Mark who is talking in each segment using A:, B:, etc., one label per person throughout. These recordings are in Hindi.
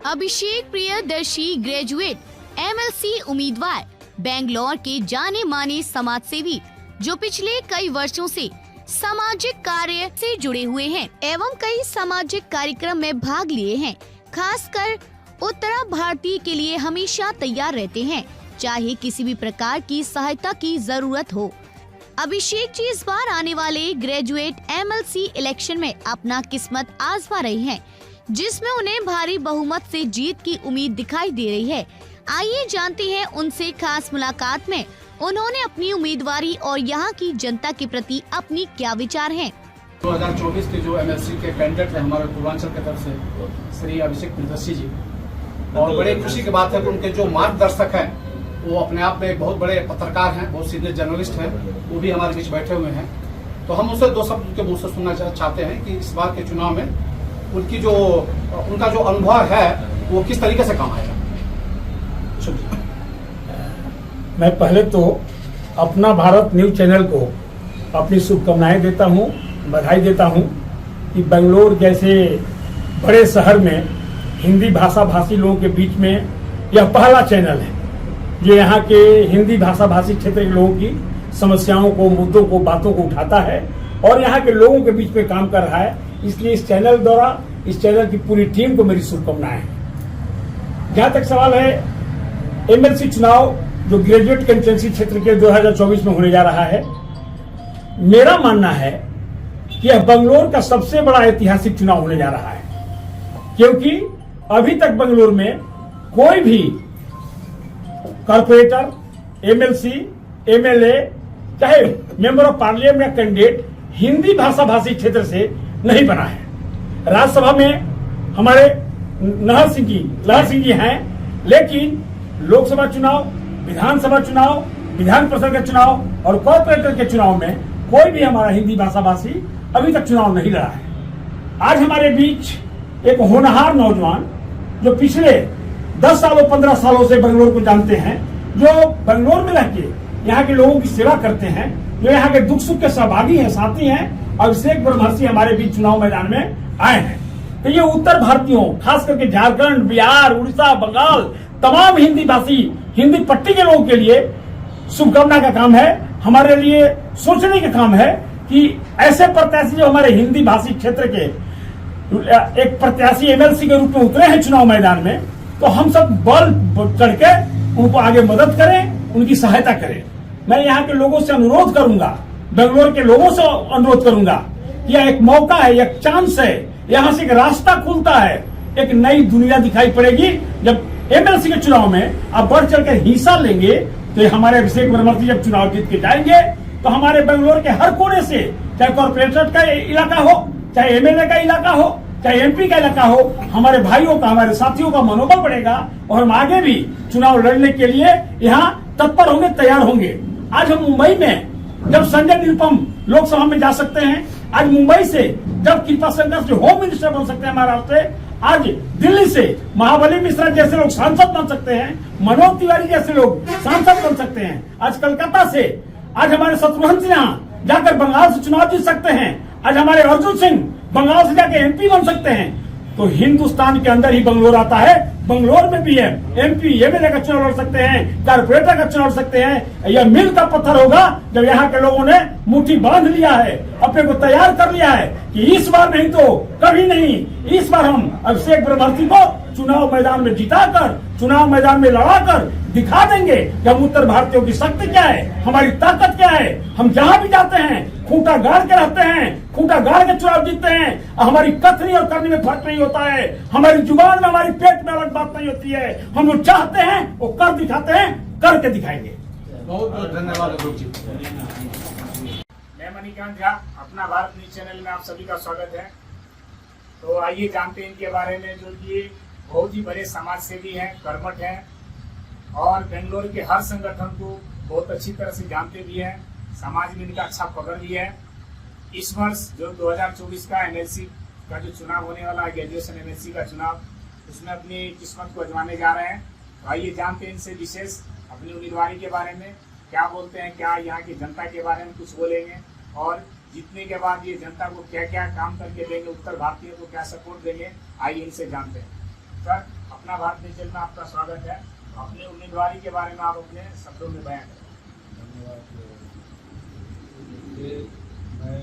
A: अभिषेक प्रियदर्शी ग्रेजुएट एमएलसी उम्मीदवार बेंगलोर के जाने माने समाज सेवी जो पिछले कई वर्षों से सामाजिक कार्य से जुड़े हुए हैं एवं कई सामाजिक कार्यक्रम में भाग लिए हैं। खासकर उत्तरा भारतीय के लिए हमेशा तैयार रहते हैं, चाहे किसी भी प्रकार की सहायता की जरूरत हो। अभिषेक जी इस बार आने वाले ग्रेजुएट एमएलसी इलेक्शन में अपना किस्मत आजमा रहे हैं, जिसमें उन्हें भारी बहुमत से जीत की उम्मीद दिखाई दे रही है। आइए जानते हैं उनसे खास मुलाकात में उन्होंने अपनी उम्मीदवारी और यहाँ की जनता के प्रति अपनी क्या विचार हैं।
B: 2024 के जो एमएलसी के कैंडिडेट हैं हमारे पूर्वांचल की तरफ से श्री अभिषेक प्रियदर्शी जी, और बड़े खुशी की बात है कि उनके जो मार्गदर्शक हैं वो अपने आप में बहुत बड़े पत्रकार हैं, बहुत सीनियर जर्नलिस्ट हैं, वो भी हमारे बीच बैठे हुए हैं। तो हम उनसे दो शब्द उनके मुंह से सुनना चाहते हैं कि इस बार के चुनाव में उनका जो अनुभव है वो किस तरीके से काम आएगा।
C: मैं पहले तो अपना भारत न्यूज चैनल को अपनी शुभकामनाएं देता हूं, बधाई देता हूं कि बेंगलोर जैसे बड़े शहर में हिंदी भाषा भाषी लोगों के बीच में यह पहला चैनल है जो यहाँ के हिंदी भाषा भाषी क्षेत्र के लोगों की समस्याओं को, मुद्दों को, बातों को उठाता है और यहाँ के लोगों के बीच में काम कर रहा है। इसलिए इस चैनल द्वारा इस चैनल की पूरी टीम को मेरी शुभकामनाएं हैं। जहां तक सवाल है एमएलसी चुनाव जो ग्रेजुएट कंस्टिट्यूएंसी क्षेत्र के 2024 में होने जा रहा है, मेरा मानना है कि यह बेंगलोर का सबसे बड़ा ऐतिहासिक चुनाव होने जा रहा है, क्योंकि अभी तक बेंगलोर में कोई भी कॉर्पोरेटर, एमएलसी, एमएलए, चाहे मेंबर ऑफ पार्लियामेंट या कैंडिडेट हिंदी भाषा भाषी क्षेत्र से नहीं बना है। राज्यसभा में हमारे लहर सिंह जी हैं, लेकिन लोकसभा चुनाव, विधानसभा चुनाव, विधान परिषद के चुनाव और कॉर्पोरेटर के चुनाव में कोई भी हमारा हिंदी भाषा भाषी अभी तक चुनाव नहीं लड़ा है। आज हमारे बीच एक होनहार नौजवान जो पिछले 10 सालों 15 सालों से बेंगलोर को जानते हैं, जो बेंगलोर में रह के यहाँ के लोगों की सेवा करते हैं, जो यहाँ के दुख सुख के सहभागी हैं, साथी हैं, अभिषेक ब्रह्मर्षि हमारे बीच चुनाव मैदान में आए हैं। तो ये उत्तर भारतीयों, खास करके झारखंड, बिहार, उड़ीसा, बंगाल, तमाम हिंदी भाषी, हिंदी पट्टी के लोगों के लिए शुभकामना का काम है। हमारे लिए सोचने का काम है कि ऐसे प्रत्याशी जो हमारे हिंदी भाषी क्षेत्र के एक प्रत्याशी एमएलसी के रूप में उतरे हैं चुनाव मैदान में, तो हम सब बल चढ़ के उनको आगे मदद करें, उनकी सहायता करें। मैं यहाँ के लोगों से अनुरोध करूंगा, बेंगलोर के लोगों से अनुरोध करूंगा कि यह एक मौका है, एक चांस है, यहाँ से एक रास्ता खुलता है, एक नई दुनिया दिखाई पड़ेगी। जब एमएलसी के चुनाव में आप बढ़ चढ़कर हिस्सा लेंगे तो हमारे अभिषेक ब्रह्मर्षि जब चुनाव जीत के जाएंगे तो हमारे बेंगलोर के हर कोने से, चाहे कॉर्पोरेटर का इलाका हो, चाहे एमएलए का इलाका हो, चाहे एमपी का इलाका हो, हमारे भाइयों का, हमारे साथियों का मनोबल बढ़ेगा और हम आगे भी चुनाव लड़ने के लिए यहाँ तत्पर होंगे, तैयार होंगे। आज हम मुंबई में जब संजय निरुपम लोकसभा में जा सकते हैं, आज मुंबई से जब कृपा शंकर से होम मिनिस्टर बन सकते हैं महाराष्ट्र से, आज दिल्ली से महाबली मिश्रा जैसे लोग सांसद बन सकते हैं, मनोज तिवारी जैसे लोग सांसद बन सकते हैं, आज कलकत्ता से आज हमारे शत्रुघ्न सिन्हा जाकर बंगाल से चुनाव जीत सकते हैं, आज हमारे अर्जुन सिंह बंगाल से जाकर एमपी बन सकते हैं। तो हिंदुस्तान के अंदर ही बेंगलोर आता है, बेंगलोर में भी है एमपी, एमएलए का चुनाव लड़ सकते हैं, कॉर्पोरेटर का चुनाव लड़ सकते हैं। यह मील का पत्थर होगा जब यहाँ के लोगों ने मुट्ठी बांध लिया है, अपने को तैयार कर लिया है कि इस बार नहीं तो कभी नहीं, इस बार हम अभिषेक ब्रह्मर्षि को चुनाव मैदान में जिताकर, चुनाव मैदान में लड़ाकर दिखा देंगे कि हम उत्तर भारतीयों की शक्ति क्या है, हमारी ताकत क्या है। हम जहाँ भी जाते हैं खूंटा गाड़ के रहते हैं, खूंटा गाड़ के चुनाव जीतते हैं। हमारी कथनी और करनी में फर्क नहीं होता है, हमारी जुबान में, हमारी पेट में अलग बात नहीं होती है। हम जो चाहते हैं वो कर दिखाते हैं, करके दिखाएंगे।
B: बहुत बहुत धन्यवाद अशोक जी।
D: मैं मणिकांत झा, अपना भारत न्यूज चैनल में आप सभी का स्वागत है। तो आइए जानते हैं इनके बारे में, जो ये बहुत ही बड़े समाज सेवी हैं, कर्मठ हैं और बेंगलोर के हर संगठन को बहुत अच्छी तरह से जानते भी हैं, समाज में इनका अच्छा पकड़ भी है। इस वर्ष जो 2024 का एमएलसी का जो चुनाव होने वाला है, ग्रेजुएशन एमएलसी का चुनाव, उसमें अपनी किस्मत को आजमाने जा रहे हैं। तो आइए जानते हैं इनसे विशेष अपनी उम्मीदवारी के बारे में, क्या बोलते हैं, क्या यहाँ की जनता के बारे में कुछ बोलेंगे और जीतने के बाद ये जनता को क्या क्या काम करके देंगे, उत्तर भारतीयों को क्या सपोर्ट देंगे। आइए इनसे जानते हैं। सर, अपना भारत न्यूज़ में आपका स्वागत है। अपनी उम्मीदवारी के बारे में आप अपने शब्दों में बयान करें।
E: धन्यवाद। ये मैं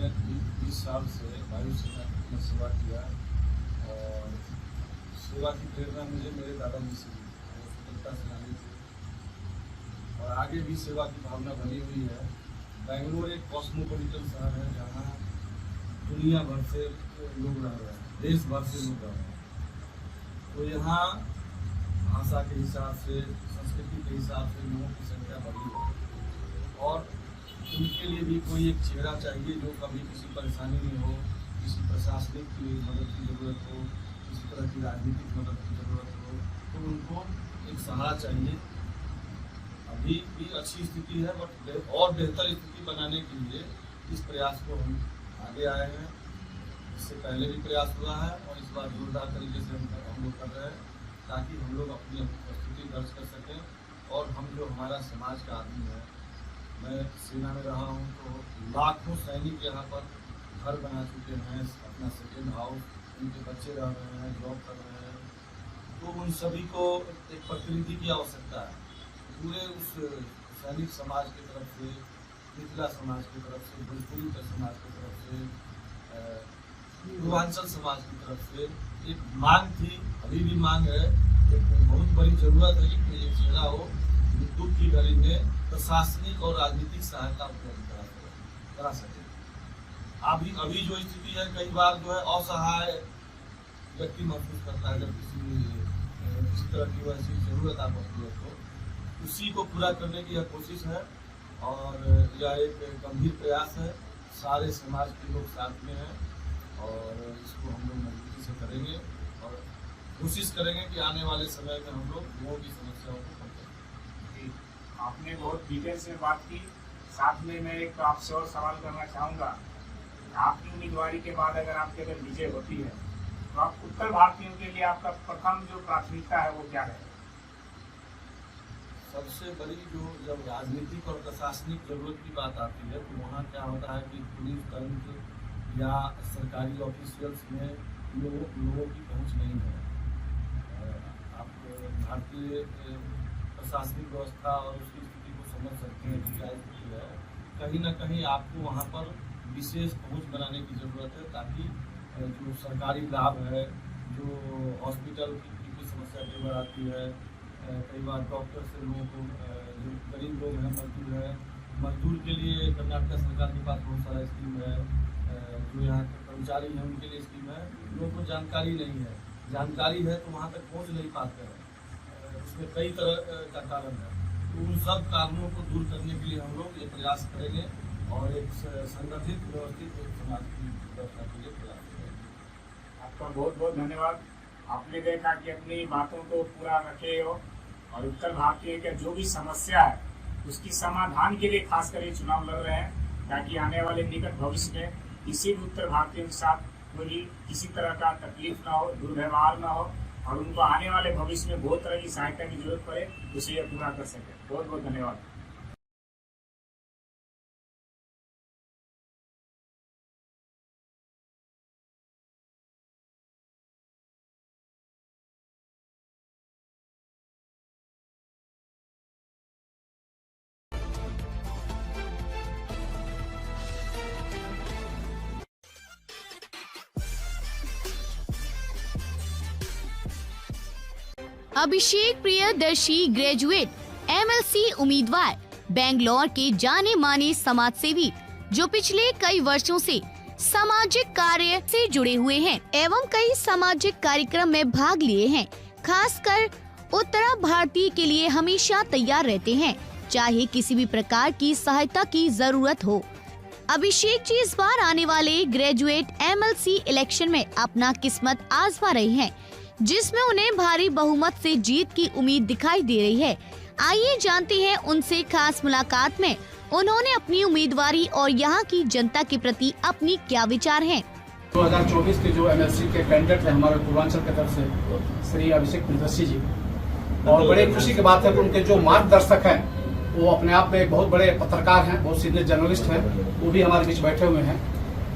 E: 20 साल से वायुसेना में सेवा किया और सेवा की प्रेरणा मुझे मेरे दादाजी से मिली। वो स्वतंत्रता सेनानी थे और आगे भी सेवा की भावना बनी हुई है। बेंगलोर एक कॉस्मोपॉलिटन शहर है जहाँ दुनिया भर से लोग रह रहे हैं, देश भर से लोग रह रहे हैं। तो यहाँ भाषा के हिसाब से, संस्कृति के हिसाब से लोगों की संख्या बढ़ी है और उनके लिए भी कोई एक चेहरा चाहिए जो कभी किसी परेशानी में हो, किसी प्रशासनिक की मदद की ज़रूरत हो, किसी तरह की राजनीतिक मदद की ज़रूरत हो, तो उनको एक सहारा चाहिए। अभी भी अच्छी स्थिति है बट और बेहतर स्थिति बनाने के लिए इस प्रयास को हम आगे आए हैं। इससे पहले भी प्रयास हुआ है और इस बार जोरदार तरीके से हम लोग कर रहे हैं ताकि हम लोग अपनी उपस्थिति दर्ज कर सकें। और हम जो हमारा समाज का आदमी है, मैं सेना में रहा हूँ तो लाखों सैनिक यहाँ पर घर बना चुके हैं, अपना सेकेंड हाउस, उनके बच्चे रह रहे हैं, जॉब कर रहे हैं। तो उन सभी को एक प्रतिनिधि की आवश्यकता है। पूरे उस सैनिक समाज की तरफ से, मिथिला समाज की तरफ से, भोजपुरी समाज की तरफ से, पूर्वांचल समाज की तरफ से एक मांग थी, अभी भी मांग है। एक बहुत बड़ी जरूरत है कि कोई एक चेहरा हो दुख की घड़ी में प्रशासनिक और राजनीतिक सहायता उपलब्ध करा सके। अभी जो स्थिति है, कई बार जो है असहाय व्यक्ति महसूस करता है जब किसी तरह की वैसी जरूरत आ पड़ती है, तो उसी को पूरा करने की यह कोशिश है और यह एक गंभीर प्रयास है। सारे समाज के लोग साथ में हैं और इसको हम लोग मजबूती से करेंगे और कोशिश करेंगे कि आने वाले समय में हम लोग लोगों की समस्याओं को कम करें।
D: आपने बहुत डिटेल्स में बात की। साथ में मैं एक आपसे और सवाल करना चाहूँगा। आपकी उम्मीदवारी के बाद अगर आपकी अगर विजय होती है तो आप उत्तर भारतीयों के लिए आपका प्रथम जो प्राथमिकता है वो क्या रहेगा?
E: सबसे बड़ी जो जब राजनीतिक और प्रशासनिक जरूरत की बात आती है तो वहाँ क्या होता है कि पुलिस तंत्र या सरकारी ऑफिशियल्स में लोगों की पहुँच नहीं है। आप भारतीय प्रशासनिक व्यवस्था और उसकी स्थिति को समझ सकते हैं कि क्या स्थिति है। कहीं ना कहीं आपको वहाँ पर विशेष पहुँच बनाने की ज़रूरत है ताकि जो सरकारी लाभ है, जो हॉस्पिटल की समस्या कई बार आती है, कई बार डॉक्टर से लोगों को, जो गरीब लोग हैं, मजदूर के लिए कर्नाटक सरकार के पास बहुत सारा स्कीम है, जो यहाँ के कर्मचारी हैं उनके लिए स्कीम है। लोगों को जानकारी नहीं है, जानकारी है तो वहाँ तक पहुँच नहीं पाते हैं। उसमें कई तरह का कारण है। तो उन सब कारणों को दूर करने के लिए हम लोग ये प्रयास करेंगे और एक संगठित व्यवस्थित समाज की व्यवस्था के लिए प्रयास करेंगे।
D: आपका बहुत बहुत धन्यवाद। आपने देखा कि अपनी बातों को पूरा रखे हो और उत्तर भारतीय का जो भी समस्या है उसकी समाधान के लिए खासकर ये चुनाव लड़ रहे हैं ताकि आने वाले निकट भविष्य में किसी भी उत्तर भारतीयों के साथ कोई किसी तरह का तकलीफ ना हो, दुर्व्यवहार ना हो और उनको आने वाले भविष्य में बहुत तरह की सहायता की जरूरत पड़े उसे ये पूरा कर सके। बहुत बहुत धन्यवाद।
A: अभिषेक प्रियदर्शी ग्रेजुएट एमएलसी उम्मीदवार बेंगलोर के जाने माने समाजसेवी जो पिछले कई वर्षों से सामाजिक कार्य से जुड़े हुए हैं एवं कई सामाजिक कार्यक्रम में भाग लिए हैं। खासकर उत्तर भारतीय के लिए हमेशा तैयार रहते हैं, चाहे किसी भी प्रकार की सहायता की जरूरत हो। अभिषेक जी इस बार आने वाले ग्रेजुएट एमएलसी इलेक्शन में अपना किस्मत आजमा रहे हैं, जिसमें उन्हें भारी बहुमत से जीत की उम्मीद दिखाई दे रही है। आइए जानते हैं उनसे खास मुलाकात में उन्होंने अपनी उम्मीदवारी और यहाँ की जनता के प्रति अपनी क्या विचार हैं।
B: 2024 के जो एमएलसी के कैंडिडेट हैं हमारे पूर्वांचल की तरफ से श्री अभिषेक प्रियदर्शी जी, और बड़े खुशी की बात है कि उनके जो मार्गदर्शक हैं वो अपने आप में एक बहुत बड़े पत्रकार हैं, बहुत सीनियर जर्नलिस्ट हैं, वो भी हमारे बीच बैठे हुए हैं।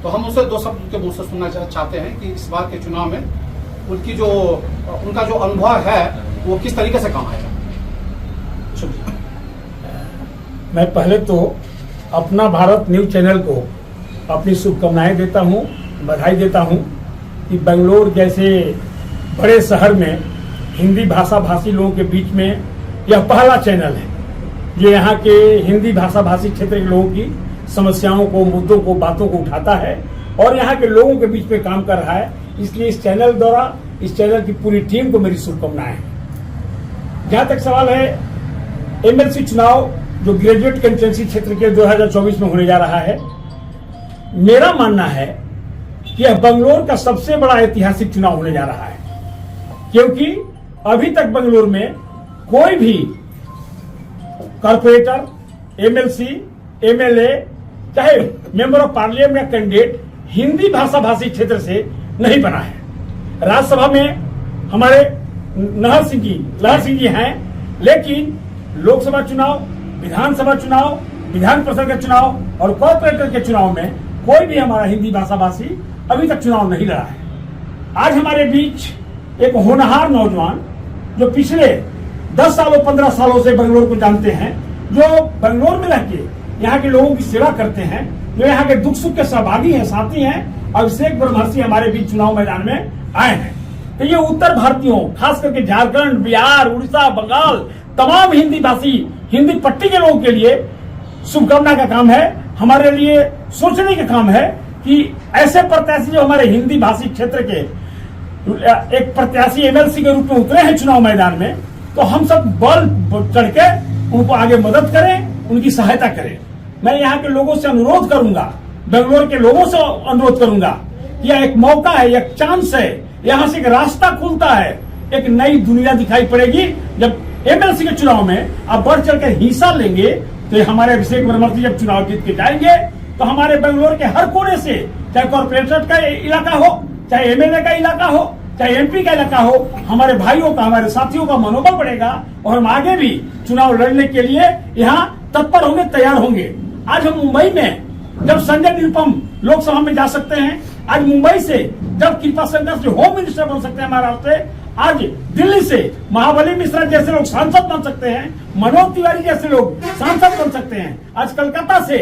B: तो हम उनसे दो शब्द के मुंह से सुनना चाहते हैं कि इस बार के चुनाव में उनकी जो उनका जो अनुभव है वो किस तरीके से काम आएगा। शुभ जी।
C: मैं पहले तो अपना भारत न्यूज चैनल को अपनी शुभकामनाएं देता हूं, बधाई देता हूं कि बेंगलोर जैसे बड़े शहर में हिंदी भाषा भाषी लोगों के बीच में यह पहला चैनल है जो यहाँ के हिंदी भाषा भाषी क्षेत्र के लोगों की समस्याओं को, मुद्दों को, बातों को उठाता है और यहाँ के लोगों के बीच में काम कर रहा है। इसलिए इस चैनल द्वारा इस चैनल की पूरी टीम को मेरी शुभकामनाएं। जहां तक सवाल है एमएलसी चुनाव जो ग्रेजुएट कंस्टिट्यूंसी क्षेत्र के 2024 में होने जा रहा है, मेरा मानना है कि यह बेंगलोर का सबसे बड़ा ऐतिहासिक चुनाव होने जा रहा है, क्योंकि अभी तक बेंगलोर में कोई भी कॉर्पोरेटर, एमएलसी, एमएलए, चाहे मेंबर ऑफ पार्लियामेंट या कैंडिडेट हिंदी भाषा भाषी क्षेत्र से नहीं बना है। राज्यसभा में हमारे लहर सिंह जी हैं, लेकिन लोकसभा चुनाव, विधानसभा चुनाव, विधान परिषद का चुनाव और कॉर्पोरेटर के चुनाव में कोई भी हमारा हिंदी भाषा भाषी अभी तक चुनाव नहीं लड़ा है। आज हमारे बीच एक होनहार नौजवान जो पिछले 10 सालों 15 सालों से बेंगलोर को जानते हैं, जो बेंगलोर में रह के यहाँ के लोगों की सेवा करते हैं, जो यहाँ के दुख सुख के सहभागी हैं, साथी हैं, अभिषेक ब्रह्मर्षि हमारे बीच चुनाव मैदान में आए हैं। तो ये उत्तर भारतीयों, खास करके झारखंड, बिहार, उड़ीसा, बंगाल, तमाम हिंदी भाषी, हिंदी पट्टी के लोगों के लिए शुभकामना का काम है। हमारे लिए सोचने का काम है कि ऐसे प्रत्याशी जो हमारे हिंदी भाषी क्षेत्र के एक प्रत्याशी एमएलसी के रूप में उतरे हैं चुनाव मैदान में, तो हम सब बल चढ़ के उनको आगे मदद करें, उनकी सहायता करें। मैं यहाँ के लोगों से अनुरोध करूंगा, बेंगलोर के लोगों से अनुरोध करूंगा कि यह एक मौका है, एक चांस है, यहाँ से एक रास्ता खुलता है, एक नई दुनिया दिखाई पड़ेगी। जब एमएलसी के चुनाव में आप बढ़ चढ़ कर हिस्सा लेंगे तो हमारे अभिषेक ब्रह्मर्षि जब चुनाव जीत के जाएंगे तो हमारे बेंगलोर के हर कोने से, चाहे कॉर्पोरेटर का इलाका हो, चाहे एमएलए का इलाका हो, चाहे एमपी का इलाका हो, हमारे भाइयों का, हमारे साथियों का मनोबल बढ़ेगा और हम आगे भी चुनाव लड़ने के लिए यहाँ तत्पर होंगे, तैयार होंगे। आज हम मुंबई में जब संजय निरुपम लोकसभा में जा सकते हैं, आज मुंबई से जब कृपा शंकर से होम मिनिस्टर बन सकते हैं महाराष्ट्र से, आज दिल्ली से महाबली मिश्रा जैसे लोग सांसद बन सकते हैं, मनोज तिवारी जैसे लोग सांसद बन सकते हैं, आज कलकत्ता से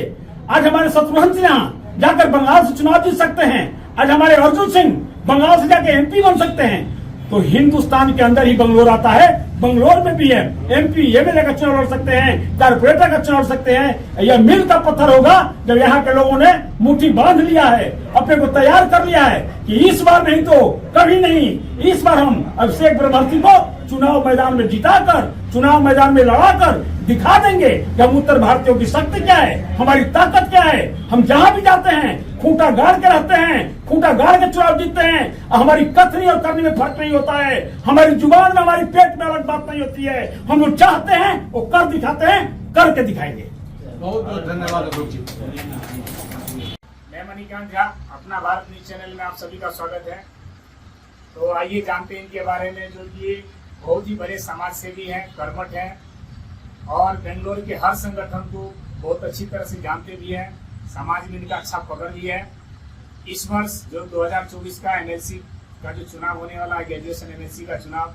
C: आज हमारे शत्रुघ्न सिन्हा जाकर बंगाल से चुनाव जीत सकते हैं, आज हमारे अर्जुन सिंह बंगाल से जाकर एमपी बन सकते हैं। तो हिंदुस्तान के अंदर ही बेंगलोर आता है, बेंगलोर में भी है एमपी, एमएलए का चुनाव लड़ सकते हैं, कॉर्पोरेटर का चुनाव लड़ सकते हैं। यह मील का पत्थर होगा जब यहाँ के लोगों ने मुट्ठी बांध लिया है, अपने को तैयार कर लिया है कि इस बार नहीं तो कभी नहीं, इस बार हम अभिषेक ब्रह्मर्षि को चुनाव मैदान में जिताकर, चुनाव मैदान में लड़ाकर दिखा देंगे कि हम उत्तर भारतीयों की शक्ति क्या है, हमारी ताकत क्या है। हम जहां भी जाते हैं खूंटा गाड़ के रहते हैं, खूंटा गाड़ के चुनाव जीतते हैं। हमारी कथनी और करनी में फर्क नहीं होता है, हमारी जुबान में, हमारी पेट में अलग बात नहीं होती है। हम जो चाहते हैं वो कर दिखाते हैं, करके दिखाएंगे।
B: बहुत बहुत धन्यवाद अशोक जी।
D: मैं मणिकांत झा, अपना भारत न्यूज चैनल में आप सभी का स्वागत है। तो आइए जानते हैं इनके बारे में, जो ये बहुत ही बड़े समाज सेवी हैं, कर्मठ हैं और बेंगलोर के हर संगठन को बहुत अच्छी तरह से जानते भी हैं। समाज में इनका अच्छा पकड़ भी है। इस वर्ष जो 2024 का एमएलसी का जो चुनाव होने वाला है, ग्रेजुएशन एमएलसी का चुनाव,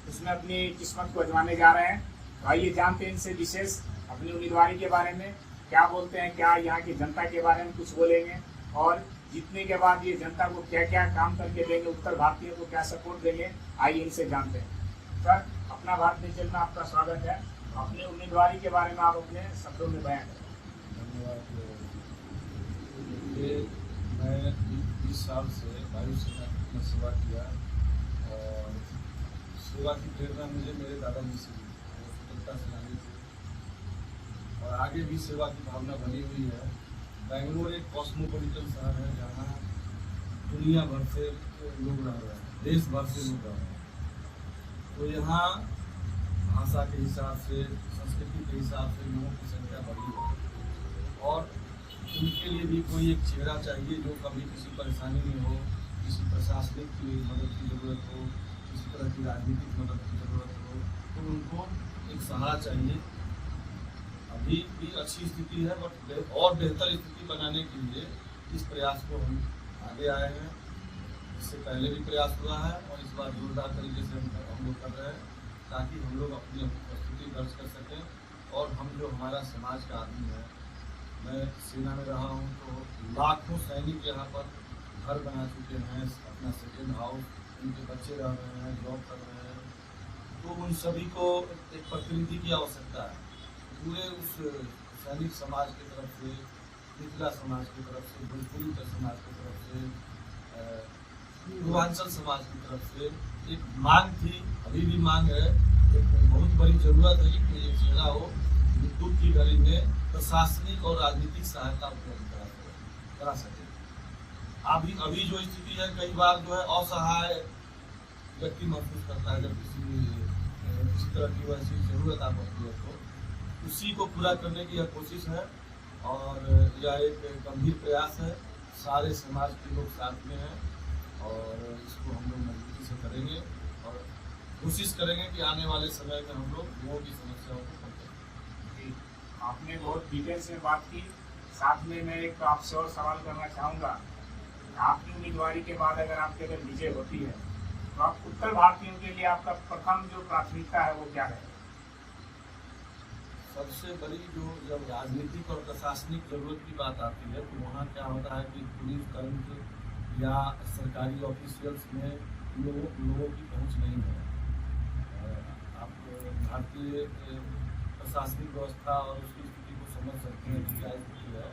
D: उसमें अपनी किस्मत को आजमाने जा रहे हैं। तो आइए जानते हैं इनसे विशेष अपनी उम्मीदवारी के बारे में, क्या बोलते हैं, क्या यहाँ की जनता के बारे में कुछ बोलेंगे और जीतने के बाद ये जनता को क्या क्या काम करके देंगे, उत्तर भारतीयों को क्या सपोर्ट देंगे। आइए इनसे जानते हैं। सर, अपना भारत न्यूज चैनल में आपका स्वागत है। अपनी उम्मीदवारी के बारे में आप अपने शब्दों में बयान करें।
E: मैं 20 साल से वायुसेना में सेवा किया और सेवा की प्रेरणा मुझे मेरे दादाजी से मिली, वो स्वतंत्रता सेनानी थे और आगे भी सेवा की भावना बनी हुई है। बेंगलोर एक कॉस्मोपॉलिटन शहर है जहाँ दुनिया भर से लोग रह रहे हैं, देश भर से लोग रह रहे हैं। तो यहाँ भाषा के हिसाब से, संस्कृति के हिसाब से लोगों की संख्या बढ़ी है और उनके लिए भी कोई एक चेहरा चाहिए जो कभी किसी परेशानी में हो, किसी प्रशासनिक की मदद की ज़रूरत हो, किसी तरह की राजनीतिक मदद की ज़रूरत हो, तो उनको एक सहारा चाहिए। अभी भी अच्छी स्थिति है बट और बेहतर स्थिति बनाने के लिए इस प्रयास को हम आगे आए हैं। इससे पहले भी प्रयास हुआ है और इस बार जोरदार तरीके से हम लोग कर रहे हैं ताकि हम लोग अपनी उपस्थिति दर्ज कर सकें। और हम जो हमारा समाज का आदमी है, मैं सेना में रहा हूँ तो लाखों सैनिक यहाँ पर घर बना चुके हैं, अपना सेकेंड हाउस, उनके बच्चे रह रहे हैं, जॉब कर रहे हैं, तो उन सभी को एक प्रतिनिधि की आवश्यकता है। पूरे उस सैनिक समाज की तरफ से, मिथिला समाज की तरफ से, भोजपुरी समाज की तरफ से, पूर्वांचल समाज की तरफ से एक मांग थी, अभी भी मांग है, एक बहुत बड़ी जरूरत है कि एक जगह हो विद्युत की घड़ी में प्रशासनिक और राजनीतिक सहायता उपलब्ध करा सके। अभी जो स्थिति है, कई बार जो है असहाय व्यक्ति महसूस करता है, जब किसी तरह की वैसी जरूरत आ पड़ती है तो उसी को पूरा करने की यह कोशिश है और यह एक गंभीर प्रयास है। सारे समाज के लोग साथ में हैं और इसको हम लोग मजबूती से करेंगे और कोशिश करेंगे कि आने वाले समय में हम लोग लोगों की समस्याओं को कम करें।
D: आपने बहुत डिटेल से बात की। साथ में मैं एक आपसे और सवाल करना चाहूँगा, आपकी उम्मीदवारी के बाद अगर विजय होती है तो आप उत्तर भारतीयों के लिए आपका प्रथम जो प्राथमिकता है वो क्या है?
E: सबसे बड़ी जो जब राजनीतिक और प्रशासनिक जरूरत की बात आती है तो वहाँ क्या होता है कि पुलिस तंत्र या सरकारी ऑफिशियल्स में लोगों की पहुँच नहीं है। आप भारतीय प्रशासनिक व्यवस्था और उसकी स्थिति को समझ सकते हैं कि क्या स्थिति है।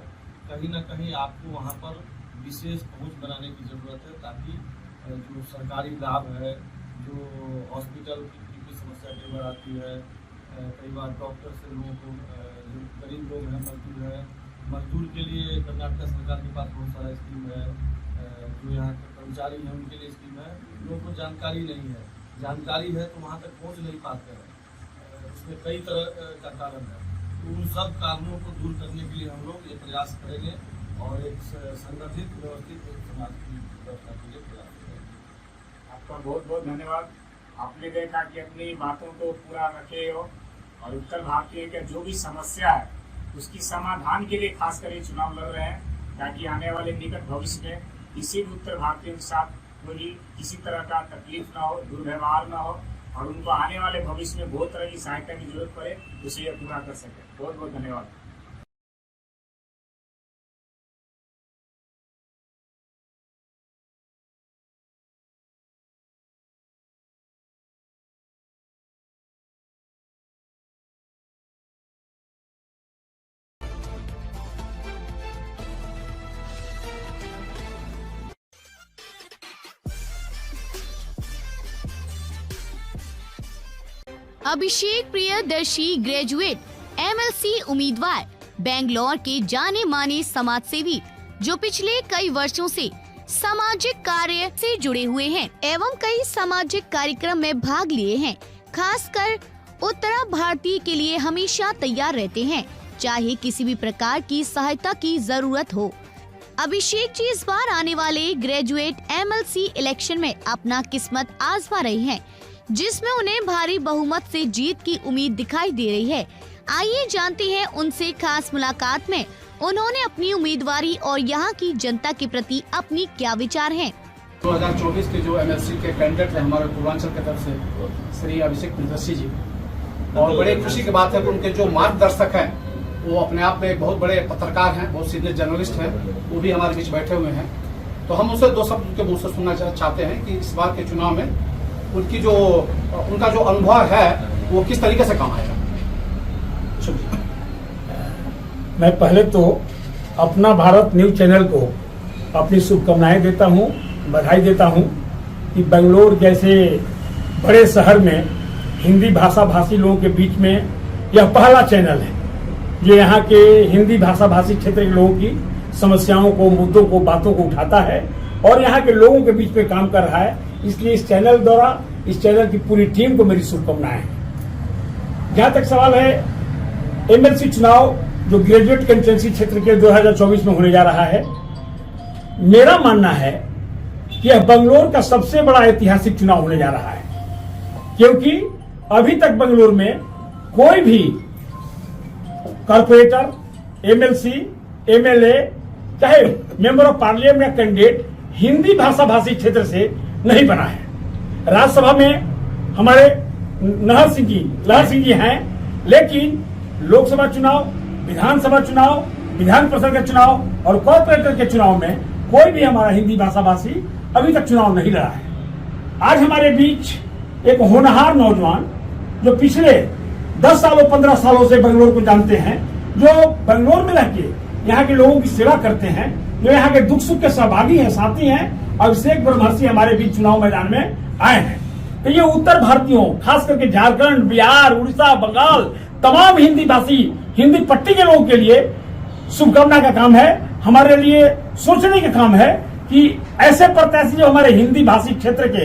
E: कहीं ना कहीं आपको वहाँ पर विशेष पहुँच बनाने की ज़रूरत है ताकि जो सरकारी लाभ है, जो हॉस्पिटल की समस्या कई बार आती है, कई बार डॉक्टर से लोगों को, जो गरीब लोग हैं, मजदूर के लिए कर्नाटक सरकार के पास बहुत सारा स्कीम है, जो यहाँ के कर्मचारी हैं उनके लिए स्कीम है, लोगों को जानकारी नहीं है, जानकारी है तो वहाँ तक पहुँच नहीं पाते हैं। उसमें कई तरह का कारण है, तो उन सब कारणों को दूर करने के लिए हम लोग ये प्रयास करेंगे और एक संगठित व्यवस्थित समाज की व्यवस्था के लिए प्रयास करेंगे।
D: आपका बहुत बहुत धन्यवाद। आपने देखा कि अपनी बातों को पूरा रखे हो और उत्तर भारतीय का जो भी समस्या है उसकी समाधान के लिए खास कर चुनाव लड़ रहे हैं ताकि आने वाले निकट भविष्य में किसी भी उत्तर भारतीयों के साथ कोई किसी तरह का तकलीफ ना हो, दुर्व्यवहार ना हो और उनको आने वाले भविष्य में बहुत तरह की सहायता की जरूरत पड़े उसे यह पूरा कर सके। बहुत बहुत धन्यवाद।
A: अभिषेक प्रियदर्शी ग्रेजुएट एमएलसी उम्मीदवार, बेंगलोर के जाने माने समाजसेवी जो पिछले कई वर्षों से सामाजिक कार्य से जुड़े हुए हैं एवं कई सामाजिक कार्यक्रम में भाग लिए हैं। खासकर उत्तर भारतीय के लिए हमेशा तैयार रहते हैं, चाहे किसी भी प्रकार की सहायता की जरूरत हो। अभिषेक जी इस बार आने वाले ग्रेजुएट एमएलसी इलेक्शन में अपना किस्मत आजमा रहे हैं, जिसमें उन्हें भारी बहुमत से जीत की उम्मीद दिखाई दे रही है। आइए जानते हैं उनसे खास मुलाकात में उन्होंने अपनी उम्मीदवारी और यहाँ की जनता के प्रति अपनी क्या विचार हैं।
B: 2024 के जो एमएलसी के कैंडिडेट हैं हमारे पूर्वांचल की तरफ से श्री अभिषेक प्रियदर्शी जी, और बड़े खुशी की बात है कि उनके जो मार्गदर्शक हैं वो अपने आप में बहुत बड़े पत्रकार हैं, बहुत सीनियर जर्नलिस्ट हैं, वो भी हमारे बीच बैठे हुए हैं। तो हम उनसे दो शब्द उनके मुँह से सुनना चाहते हैं कि इस बार के चुनाव में उनका जो अनुभव है वो किस तरीके से काम आएगा।
C: मैं पहले तो अपना भारत न्यूज चैनल को अपनी शुभकामनाएं देता हूं, बधाई देता हूं कि बेंगलोर जैसे बड़े शहर में हिंदी भाषा भाषी लोगों के बीच में यह पहला चैनल है जो यहाँ के हिंदी भाषा भाषी क्षेत्र के लोगों की समस्याओं को, मुद्दों को, बातों को उठाता है और यहाँ के लोगों के बीच में काम कर रहा है। इसलिए इस चैनल द्वारा इस चैनल की पूरी टीम को मेरी शुभकामनाएं हैं। जहां तक सवाल है एमएलसी चुनाव जो ग्रेजुएट कंस्टिट्यूएंसी क्षेत्र के 2024 में होने जा रहा है, मेरा मानना है कि यह बेंगलोर का सबसे बड़ा ऐतिहासिक चुनाव होने जा रहा है, क्योंकि अभी तक बेंगलोर में कोई भी कॉर्पोरेटर, एमएलसी, एमएलए, चाहे मेंबर ऑफ पार्लियामेंट या कैंडिडेट हिंदी भाषा भाषी क्षेत्र से नहीं बना है। राज्यसभा में हमारे लहर सिंह जी हैं, लेकिन लोकसभा चुनाव, विधानसभा चुनाव, विधान परिषद के चुनाव और कॉर्पोरेटर के चुनाव में कोई भी हमारा हिंदी भाषा भाषी अभी तक चुनाव नहीं लड़ा है। आज हमारे बीच एक होनहार नौजवान जो पिछले 10 सालों 15 सालों से बेंगलोर को जानते हैं, जो बेंगलोर में रह के यहाँ के लोगों की सेवा करते हैं, जो यहाँ के दुख सुख के सहभागी हैं, साथी हैं, अभिषेक ब्रह्मर्षि हमारे बीच चुनाव मैदान में आए हैं। तो ये उत्तर भारतीयों, खास करके झारखंड, बिहार, उड़ीसा, बंगाल, तमाम हिंदी भाषी, हिंदी पट्टी के लोगों के लिए शुभकामना का काम है। हमारे लिए सोचने का काम है कि ऐसे प्रत्याशी जो हमारे हिंदी भाषी क्षेत्र के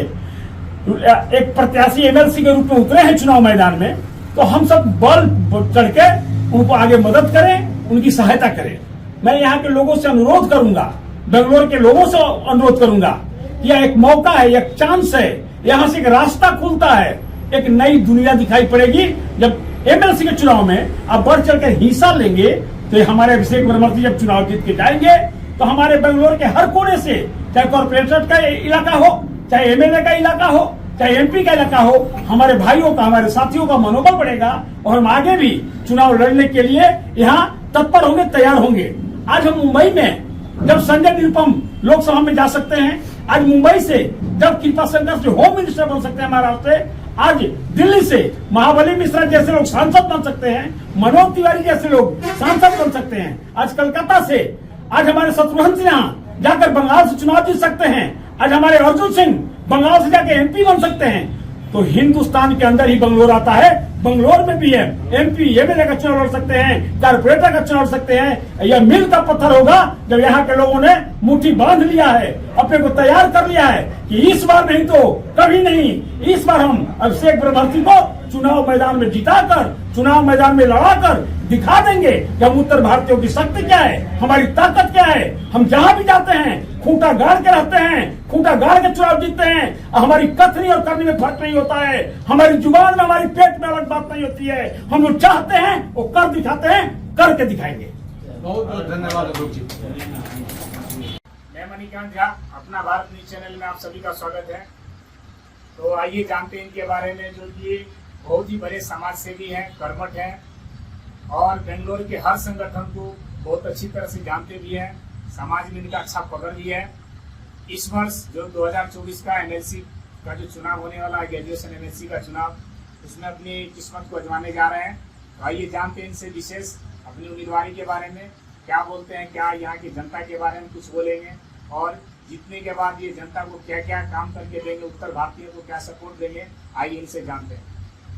C: एक प्रत्याशी एमएलसी के रूप में उतरे हैं चुनाव मैदान में, तो हम सब बल चढ़ के उनको आगे मदद करें, उनकी सहायता करें। मैं यहाँ के लोगों से अनुरोध करूंगा, बेंगलोर के लोगों से अनुरोध करूंगा, यह एक मौका है, एक चांस है, यहाँ से एक रास्ता खुलता है, एक नई दुनिया दिखाई पड़ेगी। जब एमएलसी के चुनाव में आप बढ़ चढ़ कर हिस्सा लेंगे, तो हमारे अभिषेक ब्रह्मर्षि जब चुनाव जीत के जाएंगे, तो हमारे बेंगलोर के हर कोने से, चाहे कॉर्पोरेटर का इलाका हो, चाहे एमएलए का इलाका हो, चाहे एमपी का इलाका हो, हमारे भाइयों का, हमारे साथियों का मनोबल बढ़ेगा और हम आगे भी चुनाव लड़ने के लिए यहाँ तत्पर होंगे, तैयार होंगे। आज हम मुंबई में जब संजय निरुपम लोकसभा में जा सकते हैं, आज मुंबई से जब कृपा शंकर से होम मिनिस्टर बन सकते हैं महाराष्ट्र से, आज दिल्ली से महाबली मिश्रा जैसे लोग सांसद बन सकते हैं, मनोज तिवारी जैसे लोग सांसद बन सकते हैं, आज कलकत्ता से आज हमारे शत्रुघ्न सिन्हा जाकर बंगाल से चुनाव जीत सकते हैं, आज हमारे अर्जुन सिंह बंगाल से जाकर एमपी बन सकते हैं। तो हिंदुस्तान के अंदर ही बंगलोर आता है, बंगलोर में भी है एमपी एमएलए का चुनाव लड़ सकते हैं, कॉर्पोरेटर का चुनाव लड़ सकते हैं। यह मील का पत्थर होगा जब यहाँ के लोगों ने मुट्ठी बांध लिया है, अपने को तैयार कर लिया है कि इस बार नहीं तो कभी नहीं, इस बार हम अभिषेक ब्रह्मर्षि को चुनाव मैदान में जिताकर, चुनाव मैदान में लड़ाकर दिखा देंगे कि हम उत्तर भारतीयों की शक्ति क्या है, हमारी ताकत क्या है। हम जहां भी जाते हैं खूंटा गाड़ के रहते हैं, खूंटा गाड़ के चुनाव जीतते हैं। हमारी कथनी और करनी में फर्क नहीं होता है, हमारी जुबान में, हमारी पेट में अलग बात नहीं होती है। हम जो चाहते हैं वो कर दिखाते हैं, करके दिखाएंगे।
B: बहुत बहुत धन्यवाद अशोक जी।
D: मैं मणिकांत झा, अपना भारत न्यूज चैनल में आप सभी का स्वागत है। तो आइए जानते हैं इनके बारे में, जो ये बहुत ही बड़े समाज सेवी हैं, कर्मठ हैं और बेंगलोर के हर संगठन को बहुत अच्छी तरह से जानते भी हैं। समाज में इनका अच्छा पकड़ भी है। इस वर्ष जो 2024 का एमएलसी का जो चुनाव होने वाला है, ग्रेजुएशन एमएलसी का चुनाव, उसमें अपनी किस्मत को आजमाने जा रहे हैं। तो आइए जानते हैं इनसे विशेष अपनी उम्मीदवारी के बारे में, क्या बोलते हैं, क्या यहाँ की जनता के बारे में कुछ बोलेंगे और जीतने के बाद ये जनता को क्या क्या काम करके देंगे, उत्तर भारतीयों को क्या सपोर्ट देंगे। आइए इनसे जानते हैं।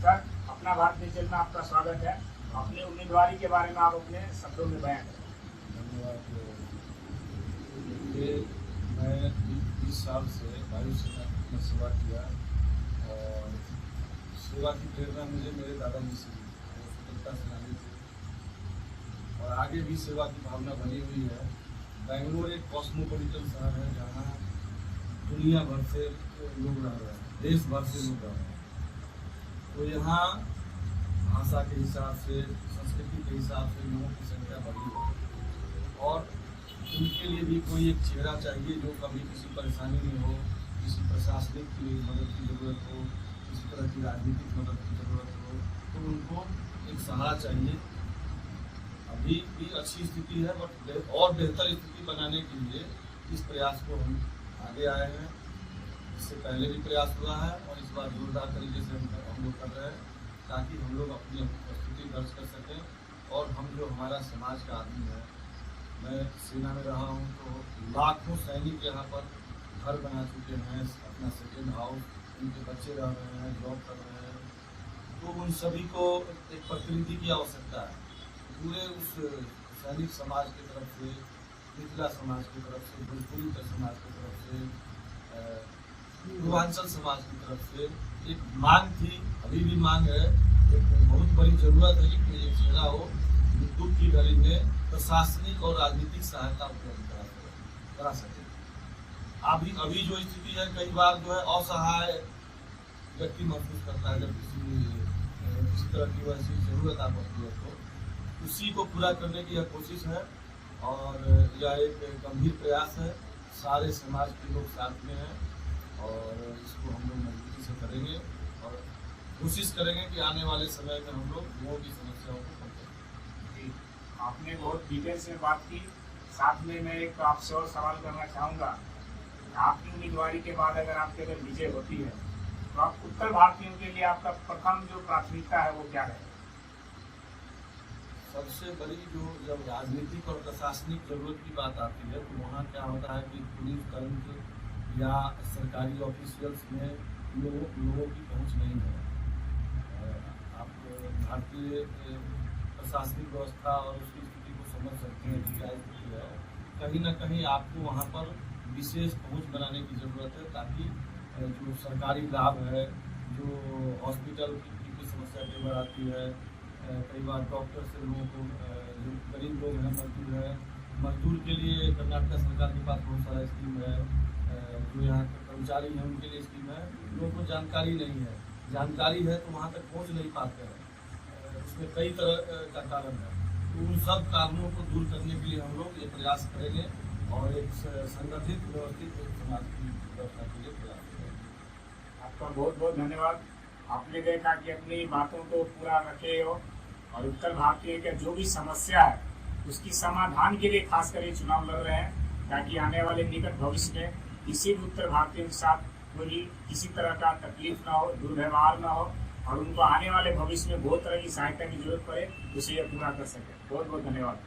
D: सर, अपना भारत न्यूज में आपका स्वागत है। अपनी उम्मीदवारी के बारे में आप अपने शब्दों में बयान करें।
E: धन्यवाद। मैं 20 साल से वायुसेना में सेवा किया और सेवा की प्रेरणा मुझे मेरे दादाजी से मिली, वो स्वतंत्रता सेनानी थे और आगे भी सेवा की भावना बनी हुई है। बेंगलोर एक कॉस्मोपॉलिटन शहर है जहाँ दुनिया भर से लोग रह रहे हैं, देश भर से लोग रह रहे हैं। तो यहाँ भाषा के हिसाब से, संस्कृति के हिसाब से लोगों की संख्या बढ़ी है और उनके लिए भी कोई एक चेहरा चाहिए जो कभी किसी परेशानी में हो, किसी प्रशासनिक की मदद की ज़रूरत हो, किसी तरह की राजनीतिक मदद की ज़रूरत हो, तो उनको एक सहारा चाहिए। अभी भी अच्छी स्थिति है बट और बेहतर स्थिति बनाने के लिए इस प्रयास को हम आगे आए हैं। इससे पहले भी प्रयास हुआ है और इस बार जोरदार तरीके से हम लोग कर रहे हैं ताकि हम लोग अपनी उपस्थिति दर्ज कर सकें। और हम जो हमारा समाज का आदमी है, मैं सेना में रहा हूँ तो लाखों सैनिक यहाँ पर घर बना चुके हैं, अपना सेकेंड हाउस, उनके बच्चे रह रहे हैं, जॉब कर रहे हैं। तो उन सभी को एक प्रतिनिधि की आवश्यकता है। पूरे उस सैनिक समाज की तरफ से, मिथिला समाज की तरफ से, भोजपुरी समाज की तरफ से, पूर्वांचल समाज की तरफ से एक मांग थी, अभी भी मांग है, एक बहुत बड़ी जरूरत है कि एक चेहरा हो दुख की घड़ी में प्रशासनिक और राजनीतिक सहायता उपलब्ध करा सके। अभी जो स्थिति है, कई बार जो है असहाय व्यक्ति महसूस करता है जब किसी तरह की वैसी जरूरत आ पड़ती है, तो उसी को पूरा करने की यह कोशिश है और यह एक गंभीर प्रयास है। सारे समाज के लोग साथ में हैं और इसको हम लोग मजबूती से करेंगे और कोशिश करेंगे कि आने वाले समय में हम लोग लोगों की समस्याओं को कम करें।
D: जी, आपने बहुत डिटेल्स में बात की। साथ में मैं एक आपसे और सवाल करना चाहूँगा, आपकी उम्मीदवारी के बाद अगर आपके अगर विजय होती है तो आप उत्तर भारतीयों के लिए आपका प्रथम जो प्राथमिकता है वो क्या रहेगा?
E: सबसे बड़ी जो जब राजनीतिक और प्रशासनिक जरूरत की बात आती है तो वहाँ क्या होता है कि पुलिस तंत्र या सरकारी ऑफिशियल्स में लोगों की पहुँच नहीं है। आप भारतीय प्रशासनिक व्यवस्था और उसकी स्थिति को समझ सकते हैं कि क्या स्थिति है। कहीं ना कहीं आपको वहाँ पर विशेष पहुँच बनाने की ज़रूरत है ताकि जो सरकारी लाभ है, जो हॉस्पिटल की समस्या कई बार आती है, कई बार डॉक्टर से लोगों को जो गरीब लोग हैं, मजदूर के लिए कर्नाटक सरकार के पास बहुत सारा स्कीम है, जो यहाँ के कर्मचारी हैं उनके लिए स्कीम है, लोगों को जानकारी नहीं है। जानकारी है तो वहाँ तक पहुँच नहीं पाते हैं, उसमें कई तरह का कारण है। तो उन सब कारणों को दूर करने के लिए हम लोग ये प्रयास करेंगे और एक संगठित व्यवस्थित समाज की व्यवस्था के लिए प्रयास करेंगे।
D: आपका बहुत बहुत धन्यवाद। आपने देखा कि अपनी बातों को पूरा रखे हो और उत्तर भारतीय का जो भी समस्या है उसकी समाधान के लिए खास कर ये चुनाव लड़ रहे हैं ताकि आने वाले निकट भविष्य में किसी भी उत्तर भारतीयों के साथ कोई किसी तरह का तकलीफ ना हो, दुर्व्यवहार ना हो और उनको आने वाले भविष्य में बहुत तरह की सहायता की जरूरत पड़े उसे ये पूरा कर सके। बहुत बहुत धन्यवाद।